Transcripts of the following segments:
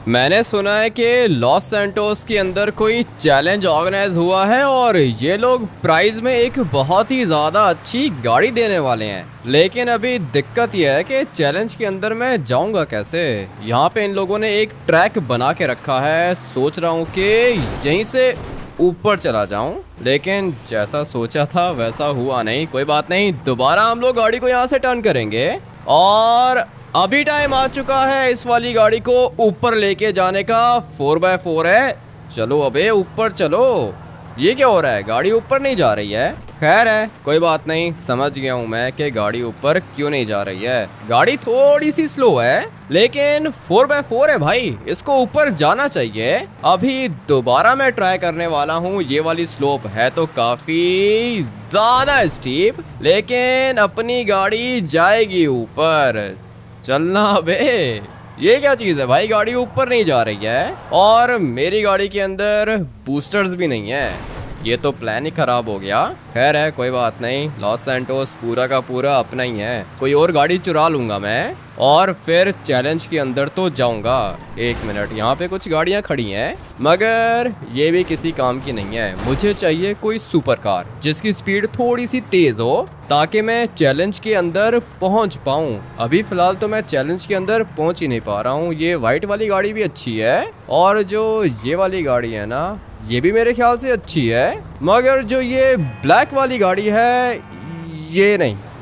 मैंने सुना है कि लॉस सैंटोस के अंदर कोई चैलेंज ऑर्गेनाइज हुआ है और ये लोग प्राइज में एक बहुत ही ज़्यादा अच्छी गाड़ी देने वाले हैं। लेकिन अभी दिक्कत यह है कि चैलेंज के अंदर मैं जाऊंगा कैसे। यहाँ पे इन लोगों ने एक ट्रैक बना के रखा है, सोच रहा हूँ कि यहीं से ऊपर चला जाऊं, लेकिन जैसा सोचा था वैसा हुआ नहीं। कोई बात नहीं, दोबारा हम लोग गाड़ी को यहाँ से टर्न करेंगे और अभी टाइम आ चुका है इस वाली गाड़ी को ऊपर लेके जाने का। 4x4 है, चलो अबे ऊपर चलो। ये क्या हो रहा है, गाड़ी ऊपर नहीं जा रही है। खैर है, कोई बात नहीं, समझ गया हूँ मैं कि गाड़ी ऊपर क्यों नहीं जा रही है। गाड़ी थोड़ी सी स्लो है, लेकिन 4x4 है भाई, इसको ऊपर जाना चाहिए। अभी दोबारा मैं ट्राई करने वाला हूँ। ये वाली स्लोप है तो काफी ज्यादा स्टीप, लेकिन अपनी गाड़ी जाएगी ऊपर। चलना बे। ये क्या चीज़ है भाई, गाड़ी ऊपर नहीं जा रही है और मेरी गाड़ी के अंदर बूस्टर्स भी नहीं है। ये तो प्लान ही खराब हो गया। खैर है, कोई बात नहीं, लॉस सैंटोस पूरा का पूरा अपना ही है। कोई और गाड़ी चुरा लूंगा मैं और फिर चैलेंज के अंदर तो जाऊंगा। एक मिनट, यहाँ पे कुछ गाड़ियाँ खड़ी हैं मगर ये भी किसी काम की नहीं है। मुझे चाहिए कोई सुपर कार जिसकी स्पीड थोड़ी सी तेज हो ताकि मैं चैलेंज के अंदर पहुंच पाऊं। अभी फिलहाल तो मैं चैलेंज के अंदर पहुंच ही नहीं पा रहा हूं। ये वाइट वाली गाड़ी भी अच्छी है और जो ये वाली गाड़ी है ना, ये भी मेरे ख्याल से अच्छी है, मगर जो ये ब्लैक वाली गाड़ी है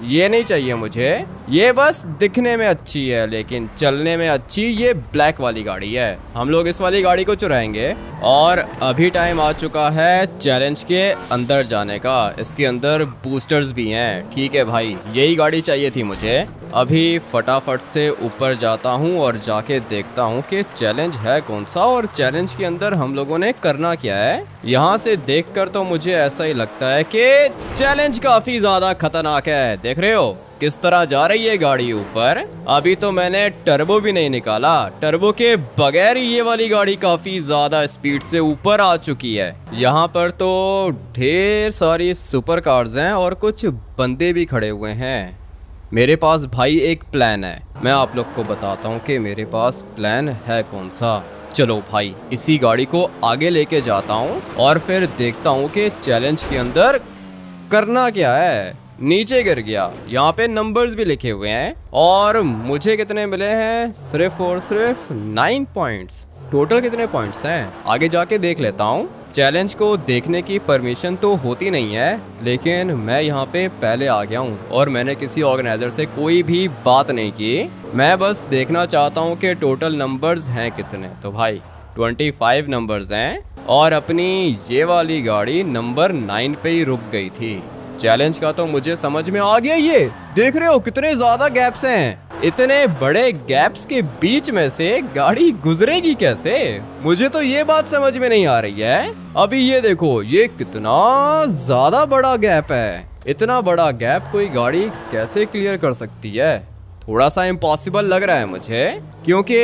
ये नहीं चाहिए मुझे। ये बस दिखने में अच्छी है लेकिन चलने में अच्छी ये ब्लैक वाली गाड़ी है। हम लोग इस वाली गाड़ी को चुराएंगे और अभी टाइम आ चुका है चैलेंज के अंदर जाने का। इसके अंदर बूस्टर्स भी हैं। ठीक है भाई, यही गाड़ी चाहिए थी मुझे। अभी फटाफट से ऊपर जाता हूँ और जाके देखता हूँ कि चैलेंज है कौन सा और चैलेंज के अंदर हम लोगों ने करना क्या है। यहाँ से देखकर तो मुझे ऐसा ही लगता है कि चैलेंज काफी ज्यादा खतरनाक है। देख रहे हो किस तरह जा रही है गाड़ी ऊपर। अभी तो मैंने टर्बो भी नहीं निकाला, टर्बो के बगैर ही ये वाली गाड़ी काफी ज्यादा स्पीड से ऊपर आ चुकी है। यहाँ पर तो ढेर सारी सुपर कार्स हैं और कुछ बंदे भी खड़े हुए हैं। मेरे पास भाई एक प्लान है, मैं आप लोग को बताता हूँ कि मेरे पास प्लान है कौन सा। चलो भाई, इसी गाड़ी को आगे लेके जाता हूँ और फिर देखता हूँ कि चैलेंज के अंदर करना क्या है। नीचे गिर गया, यहाँ पे नंबर्स भी लिखे हुए हैं और मुझे कितने मिले हैं, सिर्फ और सिर्फ 9 पॉइंट्स। टोटल कितने पॉइंट्स हैं आगे जाके देख लेता हूँ। चैलेंज को देखने की परमिशन तो होती नहीं है, लेकिन मैं यहाँ पे पहले आ गया हूँ और मैंने किसी ऑर्गेनाइजर से कोई भी बात नहीं की। मैं बस देखना चाहता हूँ कि टोटल नंबर्स हैं कितने। तो भाई 25 नंबर्स हैं और अपनी ये वाली गाड़ी नंबर 9 पे ही रुक गई थी। चैलेंज का तो मुझे समझ में आ गया। ये देख रहे हो कितने ज्यादा गैप्स हैं। इतने बड़े गैप्स के बीच में से गाड़ी गुजरेगी कैसे, मुझे तो ये बात समझ में नहीं आ रही है। अभी ये देखो, ये कितना ज्यादा बड़ा गैप है। इतना बड़ा गैप कोई गाड़ी कैसे क्लियर कर सकती है। थोड़ा सा इम्पॉसिबल लग रहा है मुझे, क्योंकि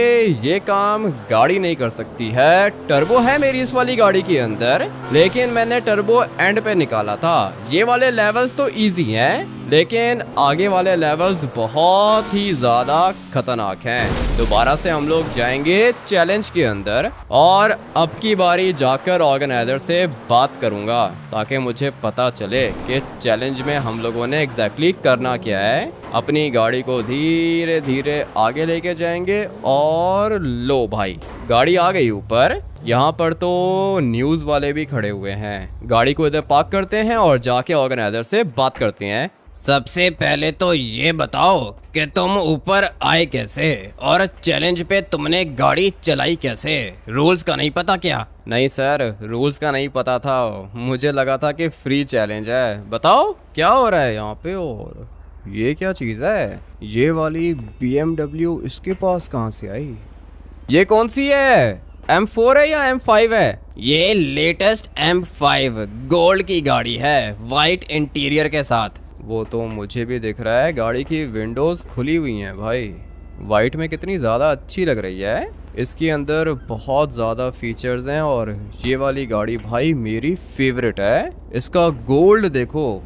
ये काम गाड़ी नहीं कर सकती है। टर्बो है मेरी इस वाली गाड़ी के अंदर, लेकिन मैंने टर्बो एंड पे निकाला था। ये वाले लेवल्स तो इजी हैं, लेकिन आगे वाले लेवल्स बहुत ही ज़्यादा खतरनाक हैं। दोबारा से हम लोग जाएंगे चैलेंज के अंदर और अब की बारी जाकर ऑर्गेनाइजर से बात करूंगा ताकि मुझे पता चले कि चैलेंज में हम लोगों ने एग्जैक्टली करना क्या है। अपनी गाड़ी को धीरे धीरे आगे लेके जाएंगे और लो भाई, गाड़ी आ गई ऊपर। यहाँ पर तो न्यूज़ वाले भी खड़े हुए हैं। गाड़ी को इधर पार्क करते हैं और जाके ऑर्गेनाइजर से बात करते हैं। सबसे पहले तो ये बताओ कि तुम ऊपर आए कैसे और चैलेंज पे तुमने गाड़ी चलाई कैसे। रूल्स का नहीं पता क्या? नहीं सर, रूल्स का नहीं पता था, मुझे लगा था कि फ्री चैलेंज है। बताओ क्या हो रहा है यहाँ पे। और ये क्या चीज़ है, ये वाली BMW इसके पास कहाँ से आई। ये कौन सी है, M4 है या M5 है? ये लेटेस्ट M5 गोल्ड की गाड़ी है, वाइट इंटीरियर के साथ। वो तो मुझे भी दिख रहा है, गाड़ी की विंडोज़ खुली हुई हैं भाई। वाइट में कितनी ज़्यादा अच्छी लग रही है। इसके अंदर बहुत ज़्यादा फीचर्स हैं और ये वाली गाड़ी भाई मेरी फेवरेट है। इसका गोल्ड देखो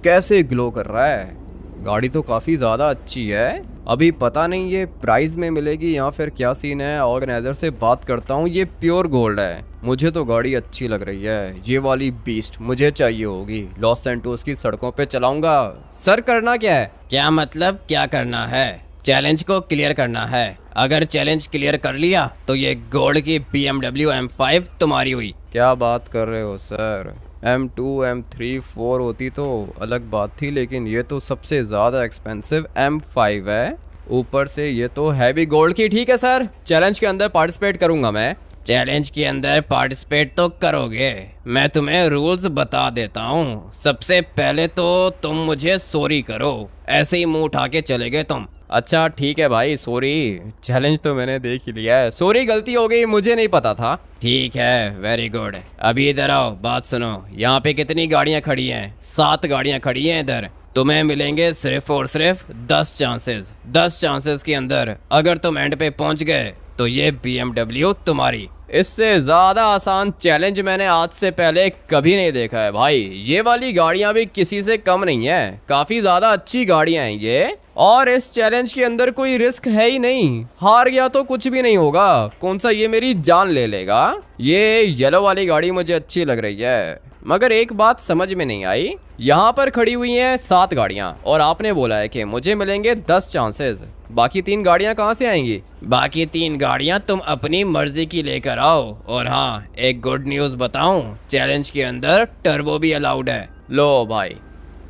कैसे ग्लो कर रहा है। गाड़ी तो काफ़ी ज़्यादा अच्छी है। अभी पता नहीं ये प्राइस में मिलेगी या फिर क्या सीन है। ऑर्गेनाइजर से बात करता हूँ। ये प्योर गोल्ड है। मुझे तो गाड़ी अच्छी लग रही है। ये वाली बीस्ट मुझे चाहिए होगी। लॉस सैंटोस की सड़कों पे चलाऊंगा। सर करना क्या है? क्या मतलब क्या करना है? चैलेंज को क्लियर करना है। अगर चैलेंज क्लियर कर लिया तो ये गोल्ड की BMW M5 तुम्हारी हुई। क्या बात कर रहे हो सर? M2 M3 4 होती तो अलग बात थी, लेकिन ये तो सबसे ज़्यादा एक्सपेंसिव M5 है। ऊपर से ये तो हैवी गोल्ड की। ठीक है सर, चैलेंज के अंदर पार्टिसिपेट करूंगा मैं। चैलेंज के अंदर पार्टिसिपेट तो करोगे। मैं तुम्हें रूल्स बता देता हूँ। सबसे पहले तो तुम मुझे सॉरी करो। ऐसे ही मुंह उठा के चले गए तुम। अच्छा ठीक है भाई, सॉरी। चैलेंज तो मैंने देख ही लिया है। सॉरी, गलती हो गई, मुझे नहीं पता था। ठीक है, वेरी गुड। अभी इधर आओ, बात सुनो। यहाँ पे कितनी गाड़ियाँ खड़ी हैं? 7 गाड़ियाँ खड़ी हैं इधर। तुम्हें मिलेंगे सिर्फ और सिर्फ 10 चांसेस। 10 चांसेस के अंदर अगर तुम एंड पे पहुंच गए तो ये BMW तुम्हारी। इससे ज़्यादा आसान चैलेंज मैंने आज से पहले कभी नहीं देखा है भाई। ये वाली गाड़ियाँ भी किसी से कम नहीं है। काफ़ी ज़्यादा अच्छी गाड़ियाँ हैं ये। और इस चैलेंज के अंदर कोई रिस्क है ही नहीं। हार गया तो कुछ भी नहीं होगा। कौन सा ये मेरी जान ले लेगा। ये येलो वाली गाड़ी मुझे अच्छी लग रही है, मगर एक बात समझ में नहीं आई। यहाँ पर खड़ी हुई हैं 7 गाड़ियाँ और आपने बोला है कि मुझे मिलेंगे 10 चांसेस। बाकी 3 गाड़ियाँ कहाँ से आएंगी? बाकी 3 गाड़ियाँ तुम अपनी मर्जी की लेकर आओ। और हाँ, एक गुड न्यूज़ बताऊं, चैलेंज के अंदर टर्बो भी अलाउड है। लो भाई,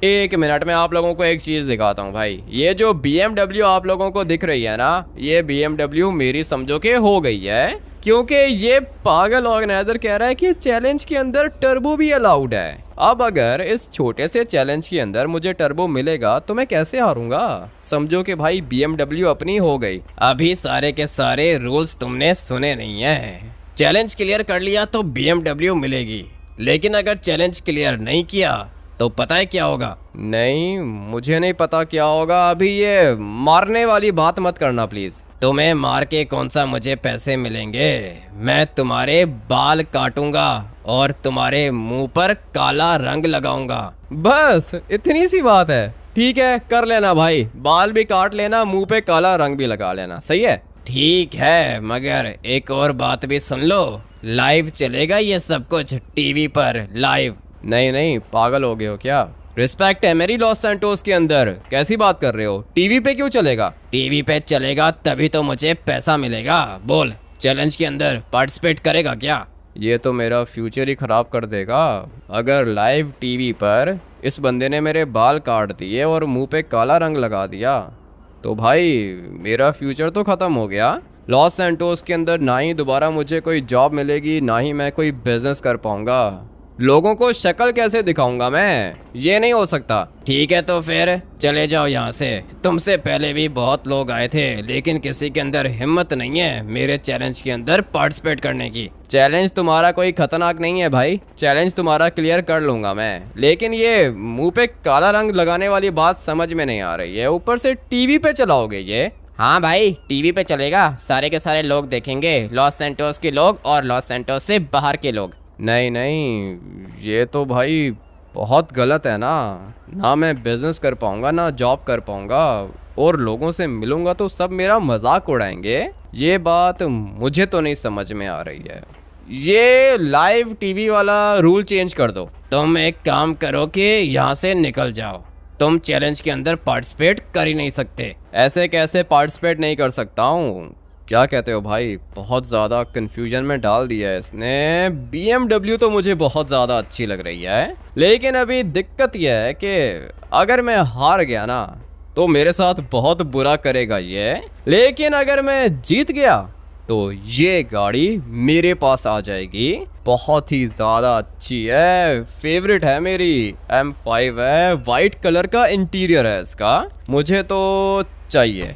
1 मिनट में आप लोगों को एक चीज़ दिखाता हूँ भाई। ये जो BMW आप लोगों को दिख रही है ना, ये BMW मेरी समझो के हो गई है, क्योंकि ये पागल ऑर्गेनाइजर कह रहा है कि चैलेंज के अंदर टर्बो भी अलाउड है। अब अगर इस छोटे से चैलेंज के अंदर मुझे टर्बो मिलेगा तो मैं कैसे हारूंगा? समझो कि भाई BMW अपनी हो गई। अभी सारे के सारे रूल्स तुमने सुने नहीं है। चैलेंज क्लियर कर लिया तो BMW मिलेगी, लेकिन अगर चैलेंज क्लियर नहीं किया तो पता है क्या होगा? नहीं, मुझे नहीं पता क्या होगा। अभी ये मारने वाली बात मत करना प्लीज। तुम्हें मार के कौन सा मुझे पैसे मिलेंगे? मैं तुम्हारे बाल काटूंगा और तुम्हारे मुंह पर काला रंग लगाऊंगा। बस इतनी सी बात है? ठीक है, कर लेना भाई। बाल भी काट लेना, मुंह पे काला रंग भी लगा लेना। सही है? ठीक है, मगर एक और बात भी सुन लो। लाइव चलेगा ये सब कुछ, टीवी पर लाइव। नहीं नहीं, पागल हो गए हो क्या? रिस्पेक्ट है मेरी लॉस सैंटोस के अंदर। कैसी बात कर रहे हो? टीवी पे क्यों चलेगा? टीवी पे चलेगा तभी तो मुझे पैसा मिलेगा। बोल, चैलेंज के अंदर पार्टिसिपेट करेगा क्या? ये तो मेरा फ्यूचर ही खराब कर देगा। अगर लाइव टीवी पर इस बंदे ने मेरे बाल काट दिए और मुंह पे काला रंग लगा दिया तो भाई मेरा फ्यूचर तो ख़त्म हो गया। लॉस सैंटोस के अंदर ना ही दोबारा मुझे कोई जॉब मिलेगी, ना ही मैं कोई बिजनेस कर पाऊंगा। लोगों को शक्ल कैसे दिखाऊंगा मैं? ये नहीं हो सकता। ठीक है, तो फिर चले जाओ यहाँ से। तुमसे पहले भी बहुत लोग आए थे, लेकिन किसी के अंदर हिम्मत नहीं है मेरे चैलेंज के अंदर पार्टिसिपेट करने की। चैलेंज तुम्हारा कोई खतरनाक नहीं है भाई। चैलेंज तुम्हारा क्लियर कर लूंगा मैं, लेकिन ये मुंह पे काला रंग लगाने वाली बात समझ में नहीं आ रही है। ऊपर से टीवी पे चलाओगे ये? हाँ भाई, टीवी पे चलेगा। सारे के सारे लोग देखेंगे, लॉस सैंटोस के लोग और लॉस सैंटोस से बाहर के लोग। नहीं नहीं, ये तो भाई बहुत गलत है ना। ना मैं बिजनेस कर पाऊंगा, ना जॉब कर पाऊंगा, और लोगों से मिलूंगा तो सब मेरा मजाक उड़ाएंगे। ये बात मुझे तो नहीं समझ में आ रही है। ये लाइव टीवी वाला रूल चेंज कर दो। तुम एक काम करो कि यहाँ से निकल जाओ। तुम चैलेंज के अंदर पार्टिसिपेट कर ही नहीं सकते। ऐसे कैसे पार्टिसिपेट नहीं कर सकता हूँ? क्या कहते हो भाई? बहुत ज़्यादा कंफ्यूजन में डाल दिया है इसने। BMW तो मुझे बहुत ज़्यादा अच्छी लग रही है, लेकिन अभी दिक्कत यह है कि अगर मैं हार गया ना तो मेरे साथ बहुत बुरा करेगा ये, लेकिन अगर मैं जीत गया तो ये गाड़ी मेरे पास आ जाएगी। बहुत ही ज़्यादा अच्छी है, फेवरेट है मेरी। M5 है, वाइट कलर का इंटीरियर है इसका। मुझे तो चाहिए,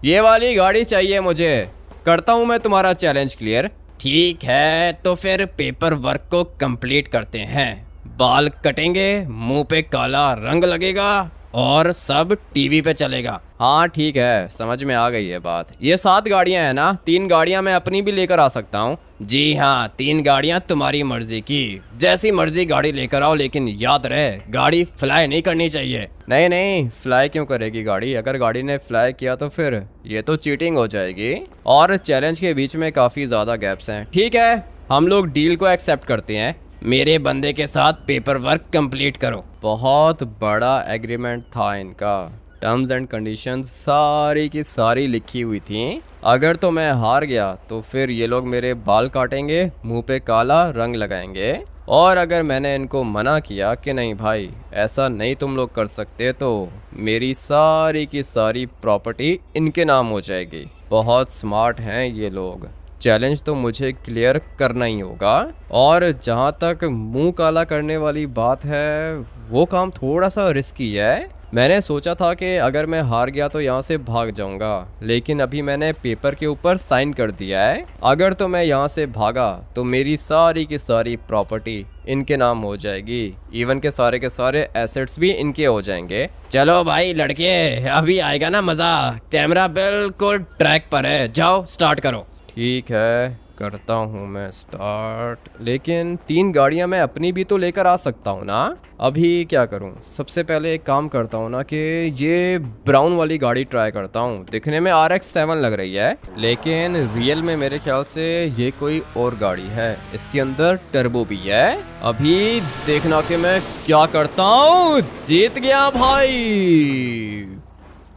ये वाली गाड़ी चाहिए मुझे। करता हूँ मैं तुम्हारा चैलेंज क्लियर। ठीक है, तो फिर पेपर वर्क को कंप्लीट करते हैं। बाल कटेंगे, मुंह पे काला रंग लगेगा और सब टीवी पे चलेगा। हाँ ठीक है, समझ में आ गई है बात। ये 7 गाड़ियां हैं ना, 3 गाड़ियां मैं अपनी भी लेकर आ सकता हूँ। जी हाँ, 3 गाड़ियां तुम्हारी मर्जी की, जैसी मर्जी गाड़ी लेकर आओ, लेकिन याद रहे गाड़ी फ्लाई नहीं करनी चाहिए। नहीं नहीं, फ्लाई क्यों करेगी गाड़ी? अगर गाड़ी ने फ्लाई किया तो फिर ये तो चीटिंग हो जाएगी। और चैलेंज के बीच में काफ़ी ज़्यादा गैप्स हैं। ठीक है, हम लोग डील को एक्सेप्ट करते हैं। मेरे बंदे के साथ पेपर वर्क कंप्लीट करो। बहुत बड़ा एग्रीमेंट था इनका, टर्म्स एंड कंडीशंस सारी की सारी लिखी हुई थी। अगर तो मैं हार गया तो फिर ये लोग मेरे बाल काटेंगे, मुंह पे काला रंग लगाएंगे, और अगर मैंने इनको मना किया कि नहीं भाई ऐसा नहीं तुम लोग कर सकते, तो मेरी सारी की सारी प्रॉपर्टी इनके नाम हो जाएगी। बहुत स्मार्ट हैं ये लोग। चैलेंज तो मुझे क्लियर करना ही होगा। और जहाँ तक मुंह काला करने वाली बात है, वो काम थोड़ा सा रिस्की है। मैंने सोचा था कि अगर मैं हार गया तो यहाँ से भाग जाऊँगा, लेकिन अभी मैंने पेपर के ऊपर साइन कर दिया है। अगर तो मैं यहाँ से भागा तो मेरी सारी की सारी प्रॉपर्टी इनके नाम हो जाएगी, इवन के सारे एसेट्स भी इनके हो जाएंगे। चलो भाई लड़के, अभी आएगा ना मजा। कैमरा बिल्कुल ट्रैक पर है, जाओ स्टार्ट करो। ठीक है, करता हूँ मैं स्टार्ट। लेकिन 3 गाड़ियाँ मैं अपनी भी तो लेकर आ सकता हूँ ना। अभी क्या करूँ? सबसे पहले एक काम करता हूँ ना कि ये ब्राउन वाली गाड़ी ट्राई करता हूँ। दिखने में RX-7 लग रही है, लेकिन रियल में मेरे ख्याल से ये कोई और गाड़ी है। इसके अंदर टर्बो भी है। अभी देखना कि मैं क्या करता हूँ। जीत गया भाई,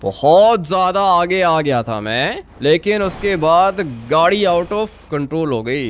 बहुत ज़्यादा आगे आ गया था मैं, लेकिन उसके बाद गाड़ी आउट ऑफ कंट्रोल हो गई।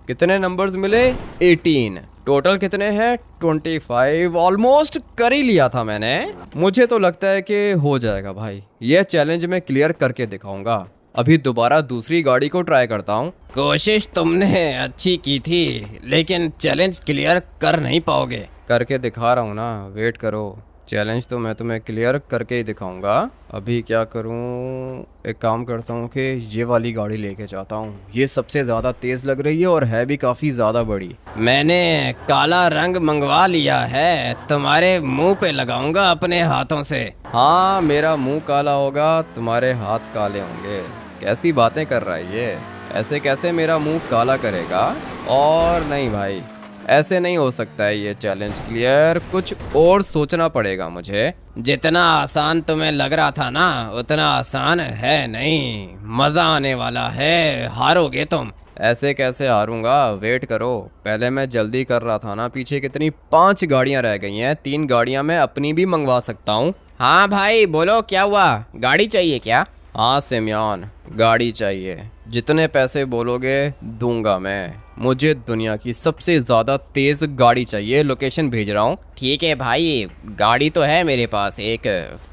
कितने नंबर्स मिले? 18। टोटल कितने हैं? 25। ऑलमोस्ट कर ही लिया था मैंने। मुझे तो लगता है कि हो जाएगा भाई। यह चैलेंज मैं क्लियर करके दिखाऊंगा। अभी दोबारा दूसरी गाड़ी को ट्राई करता हूँ। कोशिश तुमने अच्छी की थी, लेकिन चैलेंज क्लियर कर नहीं पाओगे। करके दिखा रहा हूँ ना, वेट करो। चैलेंज तो मैं तुम्हें क्लियर करके ही दिखाऊंगा। अभी क्या करूं? एक काम करता हूं कि ये वाली गाड़ी लेके जाता हूं। ये सबसे ज़्यादा तेज़ लग रही है और है भी काफ़ी ज़्यादा बड़ी। मैंने काला रंग मंगवा लिया है, तुम्हारे मुंह पे लगाऊंगा अपने हाथों से। हाँ, मेरा मुंह काला होगा, तुम्हारे हाथ काले होंगे। कैसी बातें कर रहा है ये? ऐसे कैसे मेरा मुंह काला करेगा? और नहीं भाई, ऐसे नहीं हो सकता है ये चैलेंज क्लियर। कुछ और सोचना पड़ेगा मुझे। जितना आसान तुम्हें लग रहा था ना, उतना आसान है नहीं। मजा आने वाला है, हारोगे तुम। ऐसे कैसे हारूंगा? वेट करो, पहले मैं जल्दी कर रहा था ना। पीछे कितनी 5 गाड़ियां रह गई हैं। 3 गाड़ियां मैं अपनी भी मंगवा सकता हूँ। हाँ भाई बोलो, क्या हुआ? गाड़ी चाहिए क्या? हाँ सिमयान, गाड़ी चाहिए। जितने पैसे बोलोगे दूंगा मैं। मुझे दुनिया की सबसे ज़्यादा तेज़ गाड़ी चाहिए। लोकेशन भेज रहा हूँ। ठीक है भाई, गाड़ी तो है मेरे पास। एक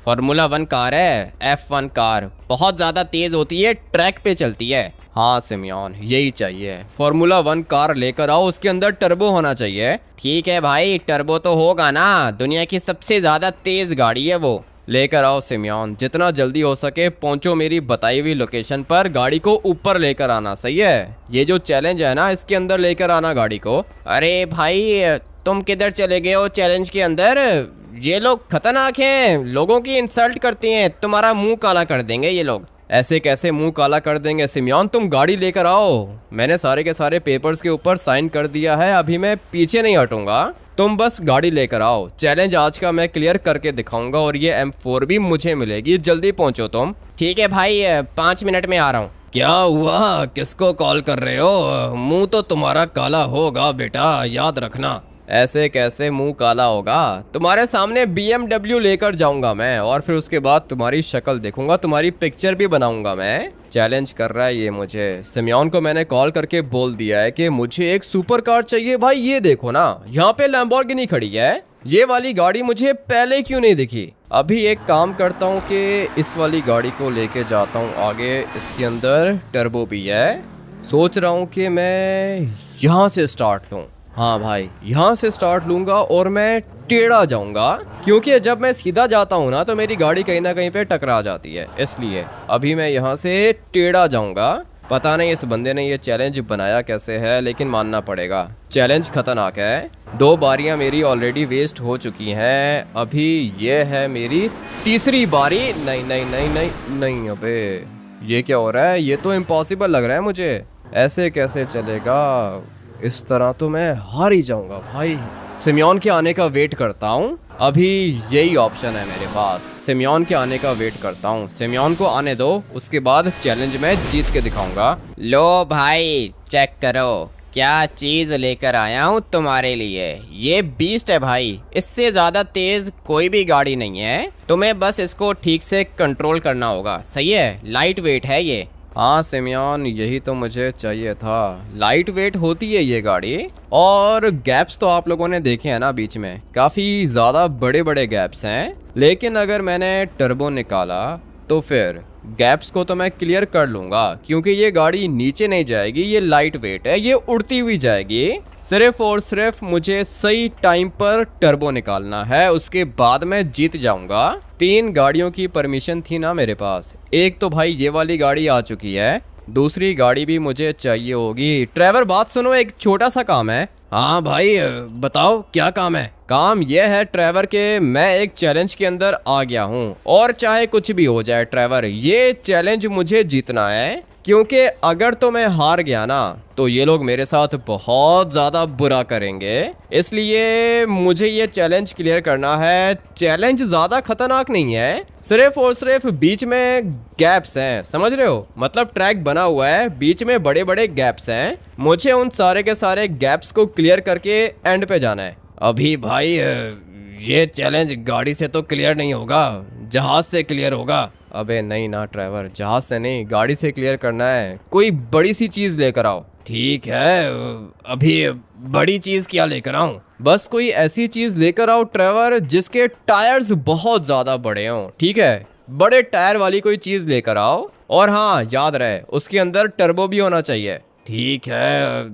फार्मूला 1 कार है, F1 कार। बहुत ज़्यादा तेज़ होती है, ट्रैक पे चलती है। हाँ सिमयान, यही चाहिए। फार्मूला 1 कार लेकर आओ, उसके अंदर टर्बो होना चाहिए। ठीक है भाई, टर्बो तो होगा ना, दुनिया की सबसे ज़्यादा तेज़ गाड़ी है वो। लेकर आओ सिमयान, जितना जल्दी हो सके पहुंचो मेरी बताई हुई लोकेशन पर। गाड़ी को ऊपर लेकर आना, सही है? ये जो चैलेंज है ना, इसके अंदर लेकर आना गाड़ी को। अरे भाई, तुम किधर चले गए हो चैलेंज के अंदर? ये लोग खतरनाक हैं, लोगों की इंसल्ट करती हैं। तुम्हारा मुंह काला कर देंगे ये लोग। ऐसे कैसे मुंह काला कर देंगे सिमयान? तुम गाड़ी लेकर आओ। मैंने सारे के सारे पेपर्स के ऊपर साइन कर दिया है। अभी मैं पीछे नहीं हटूंगा। तुम बस गाड़ी लेकर आओ। चैलेंज आज का मैं क्लियर करके दिखाऊंगा और ये M4 भी मुझे मिलेगी। जल्दी पहुंचो तुम। ठीक है भाई, 5 मिनट में आ रहा हूँ। क्या हुआ? किसको कॉल कर रहे हो? मुंह तो तुम्हारा काला होगा बेटा, याद रखना। ऐसे कैसे मुंह काला होगा? तुम्हारे सामने BMW लेकर जाऊंगा मैं, और फिर उसके बाद तुम्हारी शक्ल देखूंगा, तुम्हारी पिक्चर भी बनाऊंगा मैं। चैलेंज कर रहा है ये मुझे। सिमयान को मैंने कॉल करके बोल दिया है कि मुझे एक सुपर कार चाहिए। भाई ये देखो ना, यहाँ पे लैम्बोर्गिनी खड़ी है। ये वाली गाड़ी मुझे पहले क्यों नहीं दिखी? अभी एक काम करता हूँ कि इस वाली गाड़ी को लेके जाता हूँ आगे। इसके अंदर टर्बो भी है। सोच रहा हूँ कि मैं यहाँ से स्टार्ट लूँ। हाँ भाई, यहाँ से स्टार्ट लूँगा और मैं टेढ़ा जाऊँगा, क्योंकि जब मैं सीधा जाता हूँ ना तो मेरी गाड़ी कहीं ना कहीं पे टकरा जाती है। इसलिए अभी मैं यहाँ से टेढ़ा जाऊँगा। पता नहीं इस बंदे ने ये चैलेंज बनाया कैसे है, लेकिन मानना पड़ेगा, चैलेंज खतरनाक है। 2 बारियां मेरी ऑलरेडी वेस्ट हो चुकी हैं। अभी ये है मेरी तीसरी बारी। नहीं नहीं नहीं नहीं नहीं, अबे ये क्या हो रहा है? ये तो इम्पॉसिबल लग रहा है मुझे। ऐसे कैसे चलेगा? इस तरह तो मैं हार ही जाऊंगा भाई। सिमियोन के आने का वेट करता हूँ। अभी यही ऑप्शन है मेरे पास, सिमियोन के आने का वेट करता हूँ। सिमियोन को आने दो, उसके बाद चैलेंज में जीत के दिखाऊंगा। लो भाई चेक करो क्या चीज लेकर आया हूँ तुम्हारे लिए। ये बीस्ट है भाई, इससे ज्यादा तेज कोई भी गाड़ी नहीं है। तुम्हें बस इसको ठीक से कंट्रोल करना होगा, सही है? लाइट वेट है ये। हाँ सिमियोन, यही तो मुझे चाहिए था। लाइट वेट होती है ये गाड़ी। और गैप्स तो आप लोगों ने देखे हैं ना, बीच में काफ़ी ज़्यादा बड़े बड़े गैप्स हैं। लेकिन अगर मैंने टर्बो निकाला तो फिर गैप्स को तो मैं क्लियर कर लूँगा, क्योंकि ये गाड़ी नीचे नहीं जाएगी। ये लाइट वेट है, ये उड़ती हुई जाएगी। सिर्फ और सिर्फ मुझे सही टाइम पर टर्बो निकालना है, उसके बाद मैं जीत जाऊंगा। 3 गाड़ियों की परमिशन थी ना मेरे पास। एक तो भाई ये वाली गाड़ी आ चुकी है, दूसरी गाड़ी भी मुझे चाहिए होगी। ट्रेवर बात सुनो, एक छोटा सा काम है। हाँ भाई बताओ क्या काम है? काम यह है ट्रेवर के, मैं एक चैलेंज के अंदर आ गया हूँ और चाहे कुछ भी हो जाए ट्रेवर, ये चैलेंज मुझे जीतना है। क्योंकि अगर तो मैं हार गया ना तो ये लोग मेरे साथ बहुत ज़्यादा बुरा करेंगे। इसलिए मुझे ये चैलेंज क्लियर करना है। चैलेंज ज़्यादा खतरनाक नहीं है, सिर्फ और सिर्फ बीच में गैप्स हैं, समझ रहे हो? मतलब ट्रैक बना हुआ है, बीच में बड़े बड़े गैप्स हैं। मुझे उन सारे के सारे गैप्स को क्लियर करके एंड पे जाना है। अभी भाई ये चैलेंज गाड़ी से तो क्लियर नहीं होगा, जहाज से क्लियर होगा। अबे नहीं ना ट्रेवर, जहाज से नहीं, गाड़ी से क्लियर करना है। कोई बड़ी सी चीज़ लेकर आओ। ठीक है, अभी बड़ी चीज़ क्या लेकर आऊँ? बस कोई ऐसी चीज़ लेकर आओ ट्रेवर जिसके टायर्स बहुत ज़्यादा बड़े हों, ठीक है? बड़े टायर वाली कोई चीज़ लेकर आओ। और हाँ, याद रहे उसके अंदर टर्बो भी होना चाहिए। ठीक है,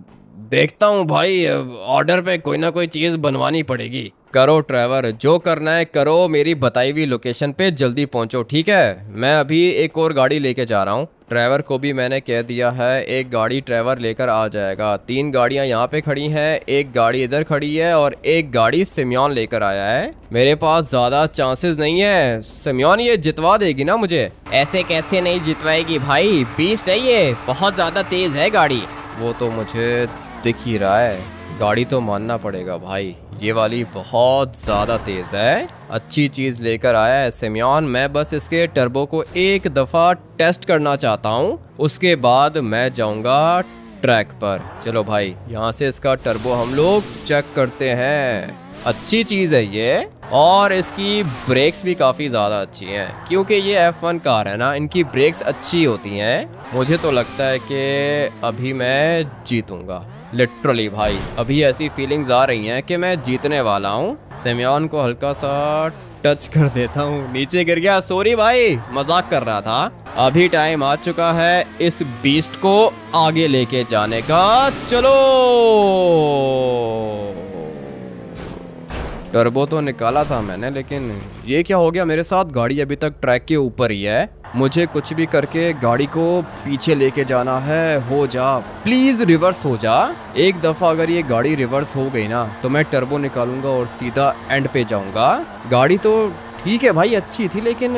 देखता हूँ भाई, ऑर्डर पे कोई ना कोई चीज़ बनवानी पड़ेगी। करो ट्रेवर, जो करना है करो। मेरी बताई हुई लोकेशन पे जल्दी पहुंचो, ठीक है? मैं अभी एक और गाड़ी लेके जा रहा हूँ। ट्रेवर को भी मैंने कह दिया है, एक गाड़ी ट्रेवर लेकर आ जाएगा। 3 गाड़ियाँ यहाँ पे खड़ी हैं, एक गाड़ी इधर खड़ी है और एक गाड़ी सिमियोन लेकर आया है। मेरे पास ज़्यादा चांसेस नहीं है। सिमियोन ये जितवा देगी ना मुझे? ऐसे कैसे नहीं जितवाएगी भाई, बीस्ट है ये, बहुत ज़्यादा तेज़ है गाड़ी। वो तो मुझे दिख ही रहा है, गाड़ी तो मानना पड़ेगा भाई, ये वाली बहुत ज़्यादा तेज़ है। अच्छी चीज़ लेकर आया है सिमियोन। मैं बस इसके टर्बो को एक दफ़ा टेस्ट करना चाहता हूँ, उसके बाद मैं जाऊँगा ट्रैक पर। चलो भाई, यहाँ से इसका टर्बो हम लोग चेक करते हैं। अच्छी चीज़ है ये, और इसकी ब्रेक्स भी काफ़ी ज़्यादा अच्छी हैं, क्योंकि ये F1 कार है ना, इनकी ब्रेक्स अच्छी होती हैं। मुझे तो लगता है कि अभी मैं जीतूँगा, लिटरली भाई। अभी ऐसी फीलिंग्स आ रही हैं कि मैं जीतने वाला हूँ। सिमियोन को हल्का सा टच कर देता हूँ, नीचे गिर गया, सॉरी भाई, मजाक कर रहा था। अभी टाइम आ चुका है इस बीस्ट को आगे लेके जाने का। चलो, टर्बो तो निकाला था मैंने, लेकिन ये क्या हो गया मेरे साथ? गाड़ी अभी तक ट्रैक के ऊपर ही है। मुझे कुछ भी करके गाड़ी को पीछे लेके जाना है। हो जा प्लीज, रिवर्स हो जा। एक दफ़ा अगर ये गाड़ी रिवर्स हो गई ना तो मैं टर्बो निकालूंगा और सीधा एंड पे जाऊंगा। गाड़ी तो ठीक है भाई, अच्छी थी, लेकिन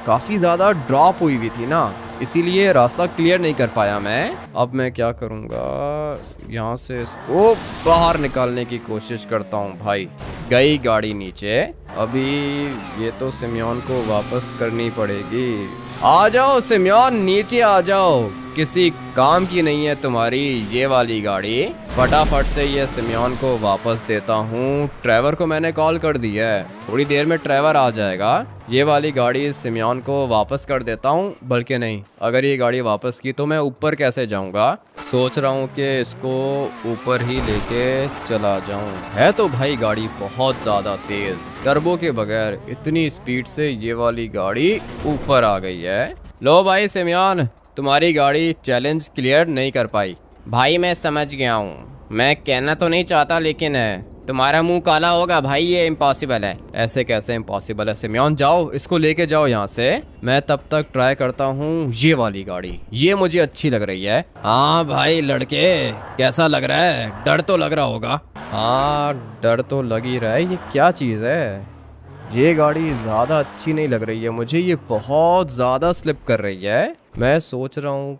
काफ़ी ज़्यादा ड्रॉप हुई हुई थी ना, इसीलिए रास्ता क्लियर नहीं कर पाया मैं। अब मैं क्या करूँगा, यहाँ से इसको बाहर निकालने की कोशिश करता हूँ भाई। गई गाड़ी नीचे। अभी ये तो सिमियोन को वापस करनी पड़ेगी। आ जाओ सिमियोन, नीचे आ जाओ, किसी काम की नहीं है तुम्हारी ये वाली गाड़ी। फटाफट से ये सिमियोन को वापस देता हूँ। ट्रेवर को मैंने कॉल कर दी है, थोड़ी देर में ट्रेवर आ जाएगा। ये वाली गाड़ी सिमियोन को वापस कर देता हूँ। बल्कि नहीं, अगर ये गाड़ी वापस की तो मैं ऊपर कैसे जाऊँगा? सोच रहा हूँ कि इसको ऊपर ही लेके चला जाऊँ। है तो भाई गाड़ी बहुत ज़्यादा तेज़, टर्बो के बगैर इतनी स्पीड से ये वाली गाड़ी ऊपर आ गई है। लो भाई सिमियोन, तुम्हारी गाड़ी चैलेंज क्लियर नहीं कर पाई। भाई मैं समझ गया हूँ, मैं कहना तो नहीं चाहता, लेकिन तुम्हारा मुंह काला होगा भाई, ये इम्पॉसिबल है। ऐसे कैसे इम्पॉसिबल है सिम्योन, जाओ इसको लेके जाओ यहाँ से। मैं तब तक ट्राई करता हूँ ये वाली गाड़ी, ये मुझे अच्छी लग रही है। हाँ भाई लड़के, कैसा लग रहा है? डर तो लग रहा होगा। हाँ डर तो लग ही रहा है। ये क्या चीज़ है? ये गाड़ी ज़्यादा अच्छी नहीं लग रही है मुझे, ये बहुत ज़्यादा स्लिप कर रही है। मैं सोच रहा हूँ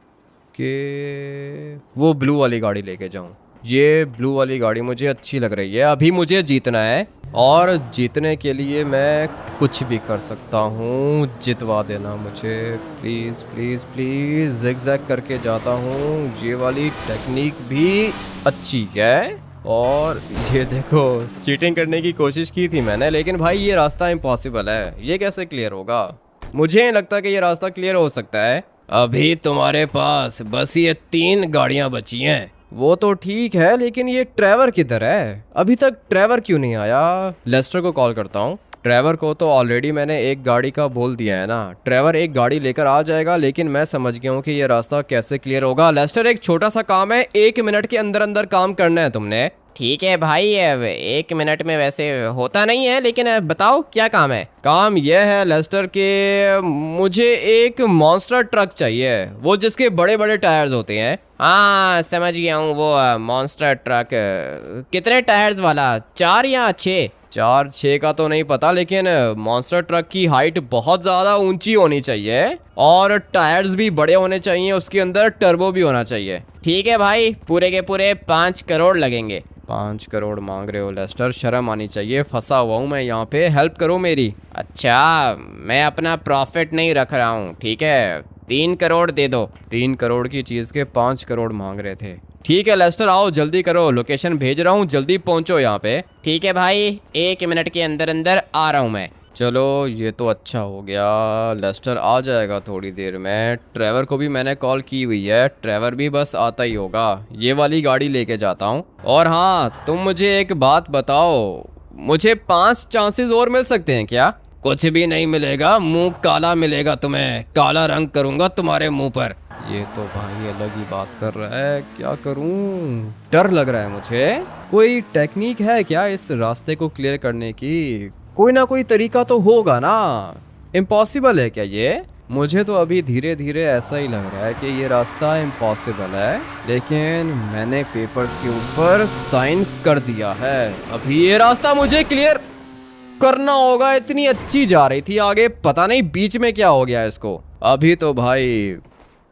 कि वो ब्लू वाली गाड़ी लेके जाऊँ। ये ब्लू वाली गाड़ी मुझे अच्छी लग रही है। अभी मुझे जीतना है और जीतने के लिए मैं कुछ भी कर सकता हूँ। जितवा देना मुझे प्लीज़ प्लीज़ प्लीज़। ज़िगज़ैग करके जाता हूँ, ये वाली टेक्निक भी अच्छी है। और ये देखो, चीटिंग करने की कोशिश की थी मैंने, लेकिन भाई ये रास्ता इम्पॉसिबल है। ये कैसे क्लियर होगा? मुझे नहीं लगता कि ये रास्ता क्लियर हो सकता है। अभी तुम्हारे पास बस ये 3 गाड़ियां बची हैं। वो तो ठीक है, लेकिन ये ट्रेवर किधर है? अभी तक ट्रेवर क्यों नहीं आया? लेस्टर को कॉल करता हूँ। ट्रेवर को तो ऑलरेडी मैंने एक गाड़ी का बोल दिया है ना, ट्रेवर एक गाड़ी लेकर आ जाएगा। लेकिन मैं समझ गया हूँ कि ये रास्ता कैसे क्लियर होगा। लेस्टर, एक छोटा सा काम है, 1 मिनट के अंदर अंदर काम करना है तुमने। ठीक है भाई, अब 1 मिनट में वैसे होता नहीं है, लेकिन बताओ क्या काम है? काम यह है लेस्टर के, मुझे एक मॉन्स्टर ट्रक चाहिए, वो जिसके बड़े बड़े टायर्स होते हैं। हाँ समझ गया हूँ, वो मॉन्स्टर ट्रक। कितने टायर्स वाला, 4 या 6? 4-6 का तो नहीं पता, लेकिन मॉन्स्टर ट्रक की हाइट बहुत ज़्यादा ऊंची होनी चाहिए और टायर्स भी बड़े होने चाहिए, उसके अंदर टर्बो भी होना चाहिए। ठीक है भाई, पूरे के पूरे 5 करोड़ लगेंगे। 5 करोड़ मांग रहे हो लेस्टर? शर्म आनी चाहिए, फंसा हुआ हूँ मैं यहाँ पे, हेल्प करो मेरी। अच्छा, मैं अपना प्रॉफिट नहीं रख रहा हूँ, ठीक है? 3 करोड़ दे दो। 3 करोड़ की चीज़ के 5 करोड़ मांग रहे थे। ठीक है लेस्टर, आओ जल्दी करो, लोकेशन भेज रहा हूँ, जल्दी पहुँचो यहाँ पे। ठीक है भाई, 1 मिनट के अंदर अंदर आ रहा हूँ मैं। चलो ये तो अच्छा हो गया, लेस्टर आ जाएगा थोड़ी देर में। ट्रेवर को भी मैंने कॉल की हुई है, ट्रेवर भी बस आता ही होगा। ये वाली गाड़ी लेके जाता हूँ। और हाँ, तुम मुझे एक बात बताओ, मुझे 5 चांसेस और मिल सकते हैं क्या? कुछ भी नहीं मिलेगा, मुंह काला मिलेगा तुम्हें, काला रंग करूंगा तुम्हारे मुंह पर। ये तो भाई अलग ही बात कर रहा है, क्या करूं? डर लग रहा है मुझे। कोई टेक्निक है क्या इस रास्ते को क्लियर करने की? कोई ना कोई तरीका तो होगा ना। इम्पॉसिबल है क्या ये? मुझे तो अभी धीरे धीरे ऐसा ही लग रहा है कि ये रास्ता इम्पॉसिबल है, लेकिन मैंने पेपर्स के ऊपर साइन कर दिया है। अभी ये रास्ता मुझे क्लियर करना होगा। इतनी अच्छी जा रही थी आगे, पता नहीं बीच में क्या हो गया इसको। अभी तो भाई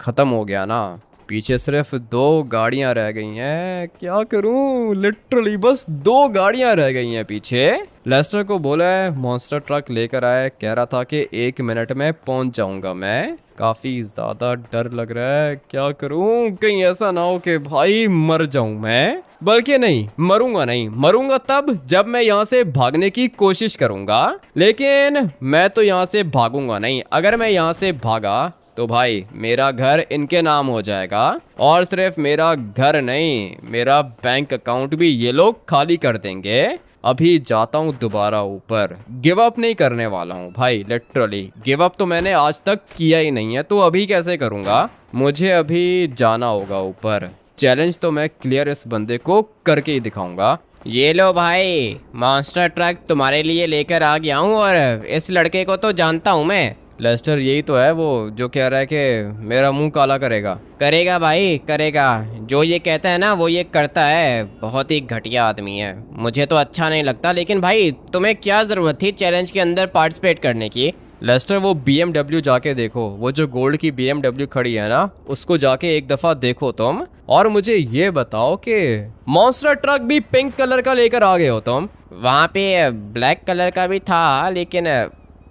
खत्म हो गया ना, पीछे सिर्फ 2 गाड़ियां रह गई हैं। क्या करूं? लिटरली बस 2 गाड़ियां रह गई हैं पीछे। लेस्टर को बोला है मॉन्स्टर ट्रक लेकर आए, कह रहा था कि 1 मिनट में पहुंच जाऊंगा मैं। काफी ज्यादा डर लग रहा है, क्या करूं? कहीं ऐसा ना हो कि भाई मर जाऊं मैं। बल्कि नहीं, मरूंगा नहीं, मरूंगा तब जब मैं यहाँ से भागने की कोशिश करूंगा, लेकिन मैं तो यहाँ से भागूंगा नहीं। अगर मैं यहाँ से भागा तो भाई मेरा घर इनके नाम हो जाएगा, और सिर्फ मेरा घर नहीं, मेरा बैंक अकाउंट भी ये लोग खाली कर देंगे। अभी जाता हूँ दोबारा ऊपर, गिव अप नहीं करने वाला हूँ भाई। लिटरली गिव अप तो मैंने आज तक किया ही नहीं है, तो अभी कैसे करूँगा? मुझे अभी जाना होगा ऊपर। चैलेंज तो मैं क्लियर इस बंदे को करके ही दिखाऊंगा। ये लो भाई, मॉन्स्टर ट्रक तुम्हारे लिए लेकर आ गया हूँ, और इस लड़के को तो जानता हूँ मैं। लेस्टर यही तो है वो जो कह रहा है कि मेरा मुंह काला करेगा। करेगा भाई, करेगा। जो ये कहता है ना वो ये करता है। बहुत ही घटिया आदमी है, मुझे तो अच्छा नहीं लगता। लेकिन भाई तुम्हें क्या ज़रूरत थी चैलेंज के अंदर पार्टिसिपेट करने की? लेस्टर वो BMW जाके देखो, वो जो गोल्ड की BMW खड़ी है ना, उसको जाके एक दफ़ा देखो तुम। और मुझे ये बताओ कि मॉन्स्टर ट्रक भी पिंक कलर का लेकर आ गए हो तुम? वहाँ पे ब्लैक कलर का भी था, लेकिन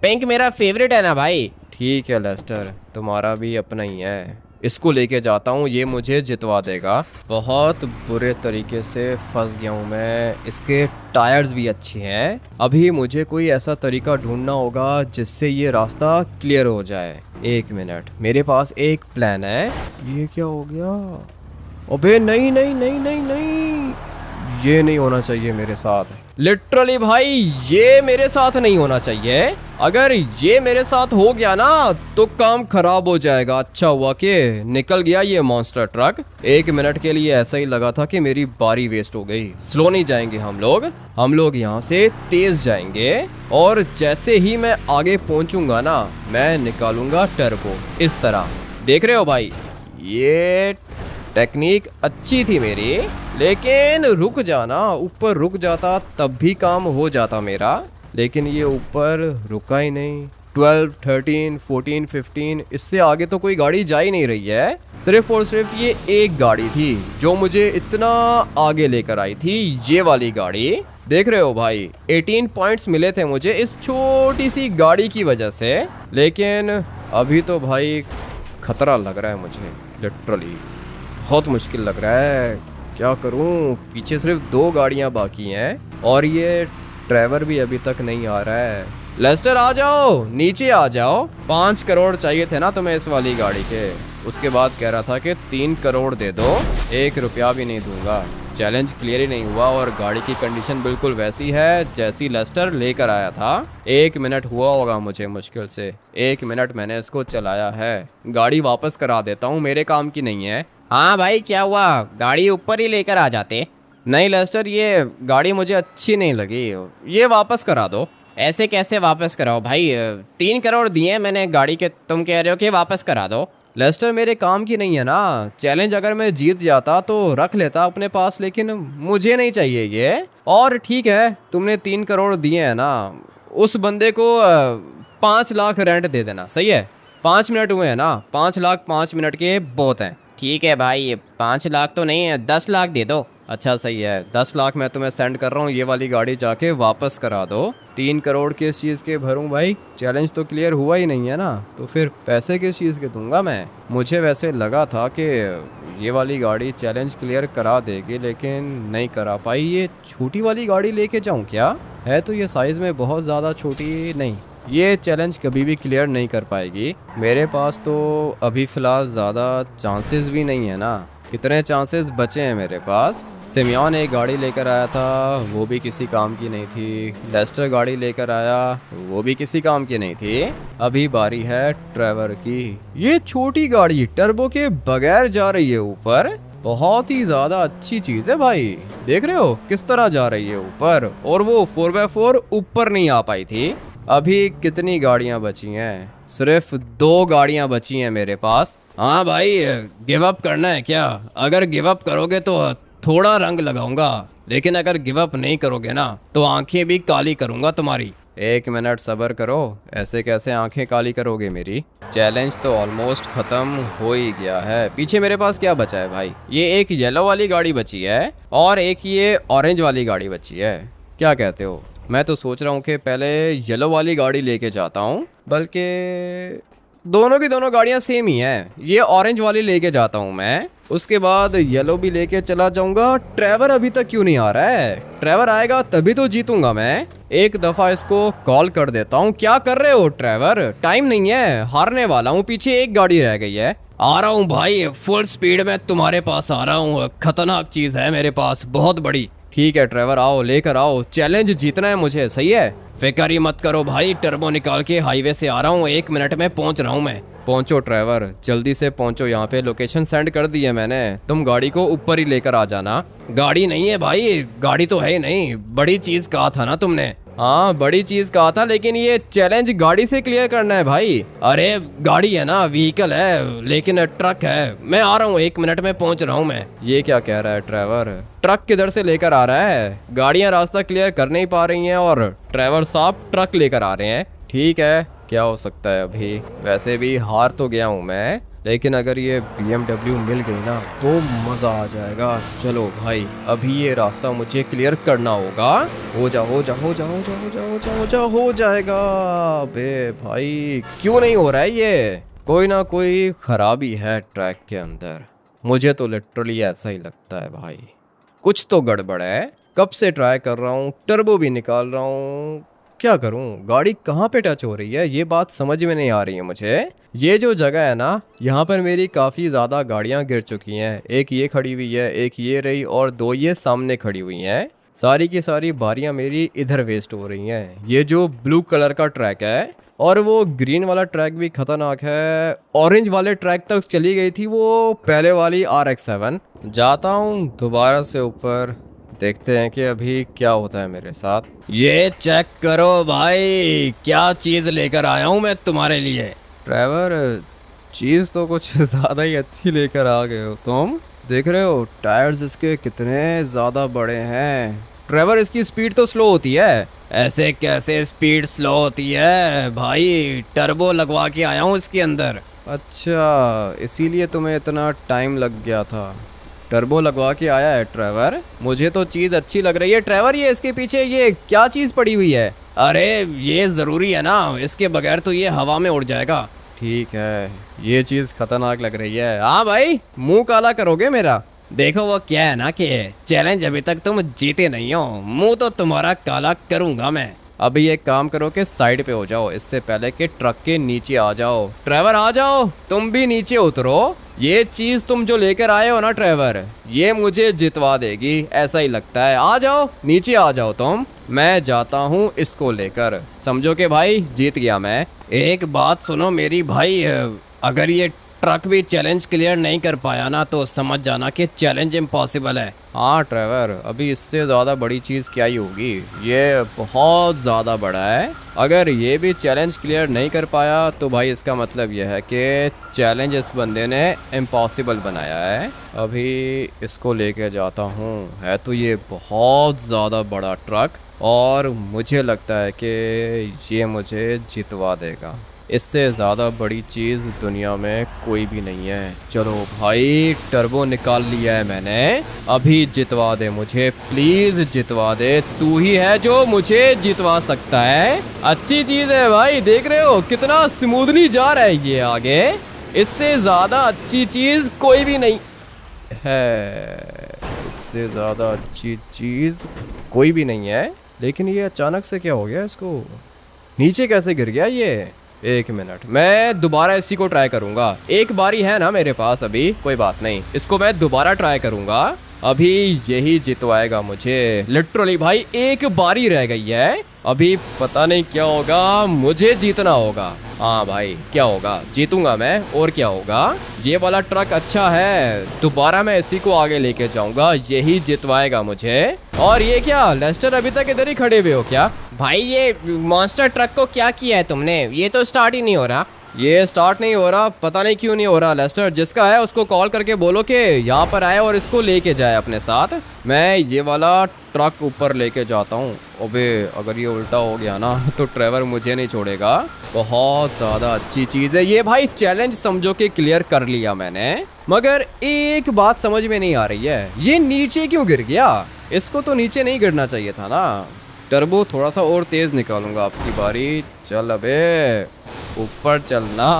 पिंक मेरा फेवरेट है ना भाई। ठीक है लेस्टर, तुम्हारा भी अपना ही है। इसको लेके जाता हूँ, ये मुझे जितवा देगा। बहुत बुरे तरीके से फंस गया हूँ मैं। इसके टायर्स भी अच्छे हैं। अभी मुझे कोई ऐसा तरीका ढूंढना होगा जिससे ये रास्ता क्लियर हो जाए। 1 मिनट, मेरे पास एक प्लान है। ये क्या हो गया? अबे नहीं नहीं नहीं नहीं नहीं, ये नहीं होना चाहिए मेरे साथ। लिटरली भाई ये मेरे साथ नहीं होना चाहिए। अगर ये मेरे साथ हो गया ना तो काम खराब हो जाएगा। अच्छा हुआ कि निकल गया ये मॉन्स्टर ट्रक। 1 मिनट के लिए ऐसा ही लगा था कि मेरी बारी वेस्ट हो गई। स्लो नहीं जाएंगे हम लोग यहाँ से तेज जाएंगे और जैसे ही मैं आगे पहुंचूंगा ना मैं निकालूंगा टर्बो इस तरह। देख रहे हो भाई, ये टेक्निक अच्छी थी मेरी, लेकिन रुक जाना, ऊपर रुक जाता तब भी काम हो जाता मेरा, लेकिन ये ऊपर रुका ही नहीं। 12, 13, 14, 15 इससे आगे तो कोई गाड़ी जा ही नहीं रही है। सिर्फ और सिर्फ ये एक गाड़ी थी जो मुझे इतना आगे लेकर आई थी, ये वाली गाड़ी। देख रहे हो भाई 18 पॉइंट्स मिले थे मुझे इस छोटी सी गाड़ी की वजह से, लेकिन अभी तो भाई खतरा लग रहा है मुझे। लिटरली बहुत मुश्किल लग रहा है, क्या करूं। पीछे सिर्फ 2 गाड़ियां बाकी हैं और ये ड्राइवर भी अभी तक नहीं आ रहा है। लेस्टर आ जाओ, नीचे आ जाओ। 5 करोड़ चाहिए थे ना तुम्हें इस वाली गाड़ी के। उसके बाद कह रहा था कि 3 करोड़ दे दो, 1 रुपया भी नहीं दूंगा। चैलेंज क्लियर ही नहीं हुआ और गाड़ी की कंडीशन बिल्कुल वैसी है जैसी लेस्टर लेकर आया था। 1 मिनट हुआ होगा मुझे मुश्किल से, 1 मिनट मैंने इसको चलाया है। गाड़ी वापस करा देता हूँ, मेरे काम की नहीं है। हाँ भाई क्या हुआ, गाड़ी ऊपर ही लेकर आ जाते। नहीं लेस्टर, ये गाड़ी मुझे अच्छी नहीं लगी, ये वापस करा दो। ऐसे कैसे वापस कराओ भाई, 3 करोड़ दिए मैंने गाड़ी के, तुम कह रहे हो कि वापस करा दो। लेस्टर मेरे काम की नहीं है ना। चैलेंज अगर मैं जीत जाता तो रख लेता अपने पास, लेकिन मुझे नहीं चाहिए ये। और ठीक है तुमने 3 करोड़ दिए हैं ना, उस बंदे को 5 लाख रेंट दे देना, सही है। 5 मिनट हुए हैं ना, 5 लाख 5 मिनट के बहुत हैं। ठीक है भाई, 5 लाख तो नहीं है, 10 लाख दे दो। अच्छा सही है, 10 लाख मैं तुम्हें सेंड कर रहा हूँ, ये वाली गाड़ी जाके वापस करा दो। 3 करोड़ किस चीज़ के भरूं भाई, चैलेंज तो क्लियर हुआ ही नहीं है ना, तो फिर पैसे किस चीज़ के दूंगा मैं। मुझे वैसे लगा था कि ये वाली गाड़ी चैलेंज क्लियर करा देगी, लेकिन नहीं करा पाई। ये छोटी वाली गाड़ी लेके जाऊँ क्या? है तो ये साइज़ में बहुत ज़्यादा छोटी नहीं, ये चैलेंज कभी भी क्लियर नहीं कर पाएगी। मेरे पास तो अभी फ़िलहाल ज़्यादा चांसेस भी नहीं है ना। कितने चांसेस बचे हैं मेरे पास। सिमियन एक गाड़ी लेकर आया था, वो भी किसी काम की नहीं थी। लेस्टर गाड़ी लेकर आया, वो भी किसी काम की नहीं थी। अभी बारी है ट्रेवर की। ये छोटी गाड़ी टर्बो के बगैर जा रही है ऊपर, बहुत ही ज्यादा अच्छी चीज है भाई। देख रहे हो किस तरह जा रही है ऊपर, और वो 4x4 ऊपर नहीं आ पाई थी। अभी कितनी गाड़ियां बची हैं? सिर्फ 2 गाड़ियां बची हैं मेरे पास। हाँ भाई, गिव अप करना है क्या? अगर गिव अप करोगे तो थोड़ा रंग लगाऊंगा, लेकिन अगर गिव अप नहीं करोगे ना तो आंखें भी काली करूंगा तुम्हारी। 1 मिनट सब्र करो, ऐसे कैसे आंखें काली करोगे मेरी। चैलेंज तो ऑलमोस्ट खत्म हो ही गया है। पीछे मेरे पास क्या बचा है भाई? ये एक येलो वाली गाड़ी बची है और एक ये ऑरेंज वाली गाड़ी बची है। क्या कहते हो? मैं तो सोच रहा हूँ कि पहले येलो वाली गाड़ी लेके जाता हूँ, बल्कि दोनों की दोनों गाड़ियाँ सेम ही हैं। ये ऑरेंज वाली लेके जाता हूँ मैं, उसके बाद येलो भी लेके चला जाऊंगा। ट्रेवर अभी तक क्यों नहीं आ रहा है? ट्रेवर आएगा तभी तो जीतूंगा मैं। एक दफा इसको कॉल कर देता हूँ। क्या कर रहे हो ट्रेवर? टाइम नहीं है, हारने वाला हूँ, पीछे एक गाड़ी रह गई है। आ रहा हूँ भाई, फुल स्पीड में तुम्हारे पास आ रहा हूँ। खतरनाक चीज है मेरे पास, बहुत बड़ी। ठीक है ट्रेवर, आओ लेकर आओ, चैलेंज जीतना है मुझे, सही है। फिक्र ही मत करो भाई, टर्बो निकाल के हाईवे से आ रहा हूँ, 1 मिनट में पहुँच रहा हूँ मैं। पहुंचो ट्रेवर, जल्दी से पहुंचो। यहाँ पे लोकेशन सेंड कर दी है मैंने, तुम गाड़ी को ऊपर ही लेकर आ जाना। गाड़ी नहीं है भाई, गाड़ी तो है ही नहीं, बड़ी चीज कहा था ना तुमने। हाँ बड़ी चीज कहा था, लेकिन ये चैलेंज गाड़ी से क्लियर करना है भाई। अरे गाड़ी है ना, व्हीकल है, लेकिन ट्रक है। मैं आ रहा हूँ, 1 मिनट में पहुँच रहा हूँ मैं। ये क्या कह रहा है ट्रेवर? ट्रक किधर से लेकर आ रहा है? गाड़ियाँ रास्ता क्लियर कर नहीं पा रही हैं और ट्रेवर साहब ट्रक लेकर आ रहे हैं। ठीक है, क्या हो सकता है अभी। वैसे भी हार तो गया हूँ मैं, लेकिन अगर ये BMW मिल गई ना तो मज़ा आ जाएगा। चलो भाई, अभी ये रास्ता मुझे क्लियर करना होगा। हो जा हो जा हो जा हो जा हो जा हो जा हो जा हो जाएगा। अबे भाई क्यों नहीं हो रहा है ये? कोई ना कोई खराबी है ट्रैक के अंदर, मुझे तो लिटरली ऐसा ही लगता है भाई। कुछ तो गड़बड़ है। कब से ट्राई कर रहा हूँ, टर्बो भी निकाल रहा हूँ, क्या करूं? गाड़ी कहाँ पे टच हो रही है ये बात समझ में नहीं आ रही है मुझे। ये जो जगह है ना, यहाँ पर मेरी काफ़ी ज़्यादा गाड़ियाँ गिर चुकी हैं। एक ये खड़ी हुई है, एक ये रही और 2 ये सामने खड़ी हुई हैं। सारी की सारी बारियां मेरी इधर वेस्ट हो रही हैं। ये जो ब्लू कलर का ट्रैक है और वो ग्रीन वाला ट्रैक भी खतरनाक है। ऑरेंज वाले ट्रैक तक चली गई थी वो पहले वाली RX-7। जाता हूँ दोबारा से ऊपर, देखते हैं कि अभी क्या होता है मेरे साथ। ये चेक करो भाई, क्या चीज लेकर आया हूँ मैं तुम्हारे लिए। ड्राइवर, चीज़ तो कुछ ज़्यादा ही अच्छी लेकर आ गए हो तुम। देख रहे हो टायर्स इसके कितने ज़्यादा बड़े हैं। ड्राइवर, इसकी स्पीड तो स्लो होती है। ऐसे कैसे स्पीड स्लो होती है भाई, टर्बो लगवा के आया हूँ इसके अंदर। अच्छा, इसीलिए तुम्हें इतना टाइम लग गया था। टर्बो लगवा के आया है ड्राइवर। मुझे तो चीज़ अच्छी लग रही है ड्राइवर। ये इसके पीछे ये क्या चीज़ पड़ी हुई है? अरे ये ज़रूरी है ना, इसके बगैर तो ये हवा में उड़ जाएगा। ठीक है, ये चीज़ खतरनाक लग रही है। हाँ भाई, मुंह काला करोगे मेरा? देखो वो क्या है ना कि चैलेंज अभी तक तुम जीते नहीं हो, मुंह तो तुम्हारा काला करूंगा मैं। अभी एक काम करो कि साइड पे हो जाओ, इससे पहले कि ट्रक के नीचे आ जाओ। ड्राइवर आ जाओ, तुम भी नीचे उतरो। ये चीज तुम जो लेकर आए हो ना ड्राइवर, ये मुझे जितवा देगी, ऐसा ही लगता है। आ जाओ, नीचे आ जाओ तुम। मैं जाता हूँ इसको लेकर। समझो कि भाई जीत गया मैं। एक बात सुनो मेरी भाई, अगर ये ट्रक भी चैलेंज क्लियर नहीं कर पाया ना तो समझ जाना कि चैलेंज इम्पॉसिबल है। हाँ ड्राइवर, अभी इससे ज़्यादा बड़ी चीज़ क्या ही होगी। ये बहुत ज़्यादा बड़ा है। अगर ये भी चैलेंज क्लियर नहीं कर पाया तो भाई इसका मतलब यह है कि चैलेंज इस बंदे ने इम्पॉसिबल बनाया है। अभी इसको लेके जाता हूँ। है तो ये बहुत ज़्यादा बड़ा ट्रक और मुझे लगता है कि ये मुझे जितवा देगा। इससे ज़्यादा बड़ी चीज़ दुनिया में कोई भी नहीं है। चलो भाई, टर्बो निकाल लिया है मैंने। अभी जितवा दे मुझे, प्लीज़ जितवा दे। तू ही है जो मुझे जितवा सकता है। अच्छी चीज़ है भाई, देख रहे हो कितना स्मूथली जा रहा है ये आगे। इससे ज़्यादा अच्छी चीज़ कोई भी नहीं है। इससे ज़्यादा अच्छी चीज़ कोई भी नहीं है। लेकिन ये अचानक से क्या हो गया इसको? नीचे कैसे गिर गया ये? एक मिनट, मैं दोबारा इसी को ट्राई करूंगा। एक बारी है ना मेरे पास अभी, कोई बात नहीं। इसको मैं दोबारा ट्राई करूंगा। अभी यही जितवाएगा मुझे। लिटरली भाई एक बारी रह गई है। अभी पता नहीं क्या होगा, मुझे जीतना होगा। हाँ भाई, क्या होगा, जीतूंगा मैं। और क्या होगा, ये वाला ट्रक अच्छा है, दोबारा मैं इसी को आगे लेके जाऊंगा। यही जितवाएगा मुझे। और ये क्या लेस्टर, अभी तक इधर ही खड़े हुए हो क्या? भाई ये मॉन्स्टर ट्रक को क्या किया है तुमने? ये तो स्टार्ट ही नहीं हो रहा। ये स्टार्ट नहीं हो रहा, पता नहीं क्यों नहीं हो रहा। लेस्टर, जिसका है उसको कॉल करके बोलो कि यहाँ पर आए और इसको लेके जाए अपने साथ। मैं ये वाला ट्रक ऊपर लेके जाता हूँ। अबे अगर ये उल्टा हो गया ना तो ड्राइवर मुझे नहीं छोड़ेगा। बहुत ज़्यादा अच्छी चीज़ है ये भाई। चैलेंज समझो कि क्लियर कर लिया मैंने, मगर एक बात समझ में नहीं आ रही है, ये नीचे क्यों गिर गया? इसको तो नीचे नहीं गिरना चाहिए था ना। टर्बो थोड़ा सा और तेज़ निकालूंगा आपकी बारी। चल अबे ऊपर चलना।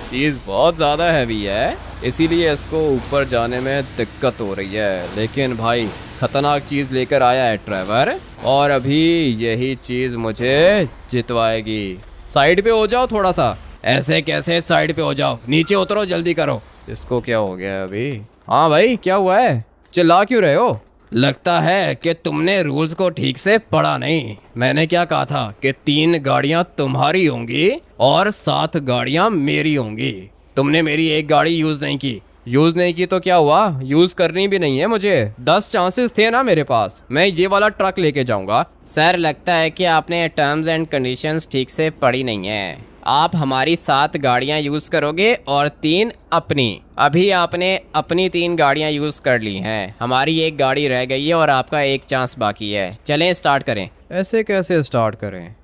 चीज़ बहुत ज़्यादा हैवी है, इसीलिए इसको ऊपर जाने में दिक्कत हो रही है। लेकिन भाई खतरनाक चीज़ लेकर आया है ड्राइवर, और अभी यही चीज़ मुझे जितवाएगी। साइड पे हो जाओ थोड़ा सा। ऐसे कैसे साइड पे हो जाओ, नीचे उतरो, जल्दी करो। इसको क्या हो गया है अभी? हाँ भाई, क्या हुआ है? चिल्ला क्यों रहे हो? लगता है कि तुमने रूल्स को ठीक से पढ़ा नहीं। मैंने क्या कहा था कि 3 गाड़ियां तुम्हारी होंगी और 7 गाड़ियां मेरी होंगी। तुमने मेरी एक गाड़ी यूज़ नहीं की। यूज़ नहीं की तो क्या हुआ? यूज़ करनी भी नहीं है मुझे। 10 चांसेस थे ना मेरे पास। मैं ये वाला ट्रक लेके जाऊंगा। सर लगता है कि आपने टर्म्स एंड कंडीशंस ठीक से पढ़ी नहीं है। आप हमारी 7 गाड़ियां यूज़ करोगे और 3 अपनी। अभी आपने अपनी 3 गाड़ियां यूज़ कर ली हैं, हमारी एक गाड़ी रह गई है और आपका एक चांस बाकी है। चलें स्टार्ट करें। ऐसे कैसे स्टार्ट करें?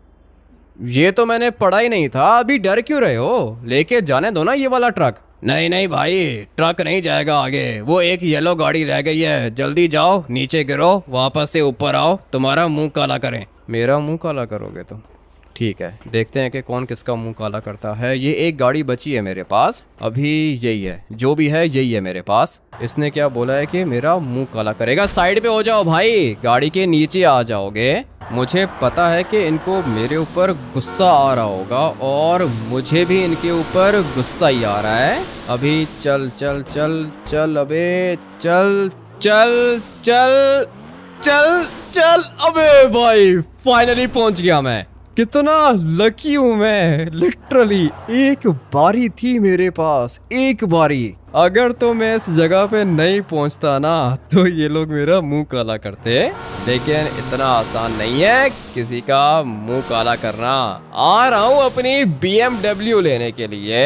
ये तो मैंने पढ़ा ही नहीं था। अभी डर क्यों रहे हो? लेके जाने दो ना ये वाला ट्रक। नहीं नहीं भाई, ट्रक नहीं जाएगा आगे। वो एक येलो गाड़ी रह गई है। जल्दी जाओ, नीचे गिरो, वापस से ऊपर आओ, तुम्हारा मुंह काला करें। मेरा मुंह काला करोगे तुम? ठीक है, देखते हैं कि कौन किसका मुंह काला करता है। ये एक गाड़ी बची है मेरे पास, अभी यही है, जो भी है यही है मेरे पास। इसने क्या बोला है कि मेरा मुंह काला करेगा। साइड पे हो जाओ भाई, गाड़ी के नीचे आ जाओगे। मुझे पता है कि इनको मेरे ऊपर गुस्सा आ रहा होगा और मुझे भी इनके ऊपर गुस्सा ही आ रहा है। अभी चल चल चल चल, अबे चल चल चल चल। चल अबे भाई, फाइनली पहुंच गया मैं। कितना लकी हूं मैं, लिटरली एक बारी थी मेरे पास, एक बारी। अगर तो मैं इस जगह पे नहीं पहुंचता ना तो ये लोग मेरा मुंह काला करते, लेकिन इतना आसान नहीं है किसी का मुंह काला करना। आ रहा हूं अपनी BMW लेने के लिए।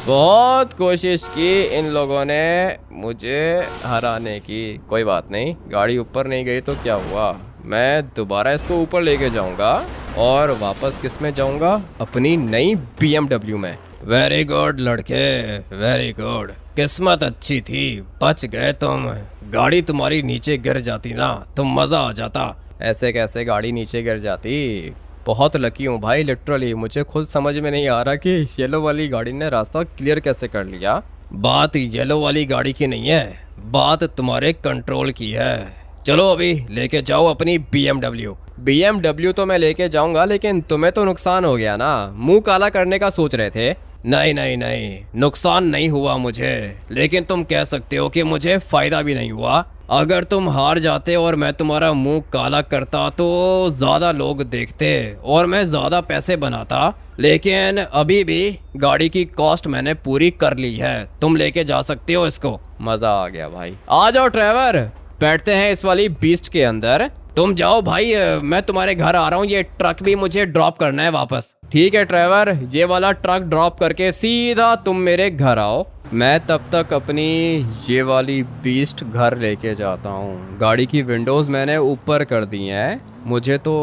बहुत कोशिश की इन लोगों ने मुझे हराने की, कोई बात नहीं, गाड़ी ऊपर नहीं गई तो क्या हुआ, मैं दोबारा इसको ऊपर लेके जाऊंगा और वापस किस में जाऊंगा, अपनी नई BMW में। वेरी गुड लड़के, वेरी गुड, किस्मत अच्छी थी, बच गए तुम। गाड़ी तुम्हारी नीचे गिर जाती ना तो मजा आ जाता। ऐसे कैसे गाड़ी नीचे गिर जाती, बहुत लकी हूँ भाई, लिटरली मुझे खुद समझ में नहीं आ रहा कि येलो वाली गाड़ी ने रास्ता क्लियर कैसे कर लिया। बात येलो वाली गाड़ी की नहीं है, बात तुम्हारे कंट्रोल की है। चलो अभी लेके जाओ अपनी BMW तो मैं लेके जाऊंगा, लेकिन तुम्हें तो नुकसान हो गया ना, मुंह काला करने का सोच रहे थे। नहीं नहीं नहीं, नुकसान नहीं हुआ मुझे, लेकिन तुम कह सकते हो कि मुझे फायदा भी नहीं हुआ। अगर तुम हार जाते और मैं तुम्हारा मुंह काला करता तो ज़्यादा लोग देखते और मैं ज़्यादा पैसे बनाता, लेकिन अभी भी गाड़ी की कॉस्ट मैंने पूरी कर ली है। तुम लेके जा सकते हो इसको। मज़ा आ गया भाई, आ जाओ ड्राइवर, बैठते हैं इस वाली बीस्ट के अंदर। तुम जाओ भाई, मैं तुम्हारे घर आ रहा हूँ, ये ट्रक भी मुझे ड्रॉप करना है वापस। ठीक है ड्राइवर, ये वाला ट्रक ड्रॉप करके सीधा तुम मेरे घर आओ, मैं तब तक अपनी ये वाली बीस्ट घर लेके जाता हूँ। गाड़ी की विंडोज़ मैंने ऊपर कर दी हैं। मुझे तो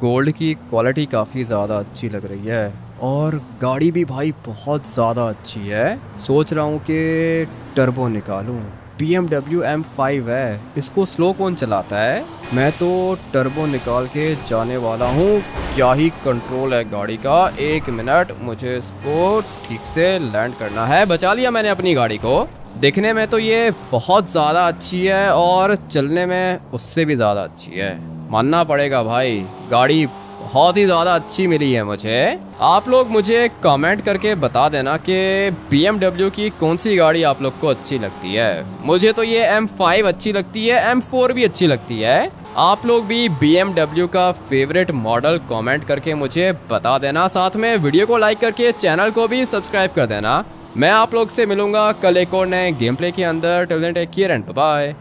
गोल्ड की क्वालिटी काफ़ी ज़्यादा अच्छी लग रही है और गाड़ी भी भाई बहुत ज़्यादा अच्छी है। सोच रहा हूँ कि टर्बो निकालूँ। BMW M5 है, इसको स्लो कौन चलाता है, मैं तो टर्बो निकाल के जाने वाला हूँ। क्या ही कंट्रोल है गाड़ी का, 1 मिनट, मुझे इसको ठीक से लैंड करना है। बचा लिया मैंने अपनी गाड़ी को। दिखने में तो ये बहुत ज़्यादा अच्छी है और चलने में उससे भी ज़्यादा अच्छी है, मानना पड़ेगा भाई, गाड़ी बहुत ही ज़्यादा अच्छी मिली है मुझे। आप लोग मुझे कमेंट करके बता देना कि BMW की कौन सी गाड़ी आप लोग को अच्छी लगती है। मुझे तो ये M5 अच्छी लगती है, M4 भी अच्छी लगती है। आप लोग भी BMW का फेवरेट मॉडल कमेंट करके मुझे बता देना, साथ में वीडियो को लाइक करके चैनल को भी सब्सक्राइब कर देना। मैं आप लोग से मिलूंगा कल एक और नए गेम प्ले के अंदर। Till then take care and bye bye.